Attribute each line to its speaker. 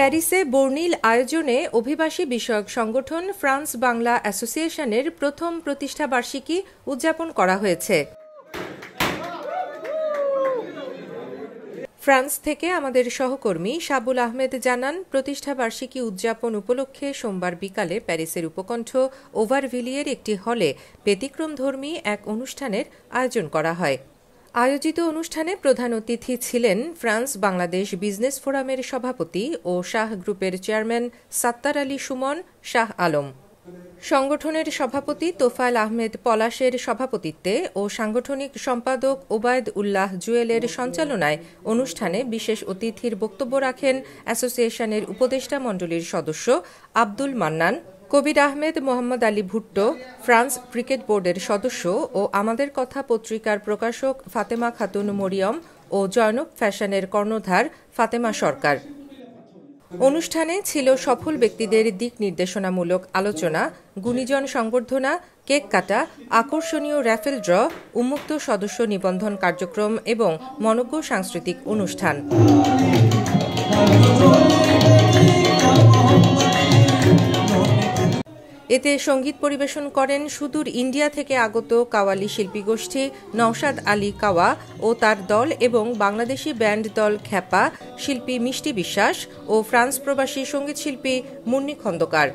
Speaker 1: প্যারিসে বর্ণিল আয়োজনে অভিবাসী বিষয়ক সংগঠন ফ্রান্স বাংলা অ্যাসোসিয়েশনের প্রথম প্রতিষ্ঠাবার্ষিকী উদযাপন করা হয়েছে। ফ্রান্স থেকে আমাদের সহকর্মী সাবুল আহমেদ জানান, প্রতিষ্ঠাবার্ষিকী উদযাপন উপলক্ষে সোমবার বিকালে প্যারিসের উপকণ্ঠ ওভারভিলিয়ের একটি হলে ব্যতিক্রমধর্মী এক অনুষ্ঠানের আয়োজন করা হয়। আয়োজিত অনুষ্ঠানে প্রধান অতিথি ছিলেন ফ্রান্স বাংলাদেশ বিজনেস ফোরামের সভাপতি ও শাহ গ্রুপের চেয়ারম্যান সাত্তার আলী সুমন শাহ আলম। সংগঠনের সভাপতি তোফায়েল আহমেদ পলাশের সভাপতিত্বে ও সাংগঠনিক সম্পাদক ওবায়দ উল্লাহ জুয়েলের সঞ্চালনায় অনুষ্ঠানে বিশেষ অতিথির বক্তব্য রাখেন অ্যাসোসিয়েশনের উপদেষ্টা মণ্ডলীর সদস্য আব্দুল মান্নান, কবির আহমেদ, মোহাম্মদ আলী ভুট্টো, ফ্রান্স ক্রিকেট বোর্ডের সদস্য ও আমাদের কথা পত্রিকার প্রকাশক ফাতেমা খাতুন মরিয়ম ও জয়নব ফ্যাশনের কর্ণধার ফাতেমা সরকার। অনুষ্ঠানে ছিল সফল ব্যক্তিদের দিক নির্দেশনামূলক আলোচনা, গুণীজন সংবর্ধনা, কেক কাটা, আকর্ষণীয় র্যাফেল ড্র, উন্মুক্ত সদস্য নিবন্ধন কার্যক্রম এবং মনোজ্ঞ সাংস্কৃতিক অনুষ্ঠান। এতে সঙ্গীত পরিবেশন করেন সুদূর ইন্ডিয়া থেকে আগত কাওয়ালি শিল্পী গোষ্ঠী নওশাদ আলী কাওয়া ও তার দল এবং বাংলাদেশি ব্যান্ড দল খ্যাপা, শিল্পী মিষ্টি বিশ্বাস ও ফ্রান্স প্রবাসী সঙ্গীতশিল্পী মুন্নি খন্দকার।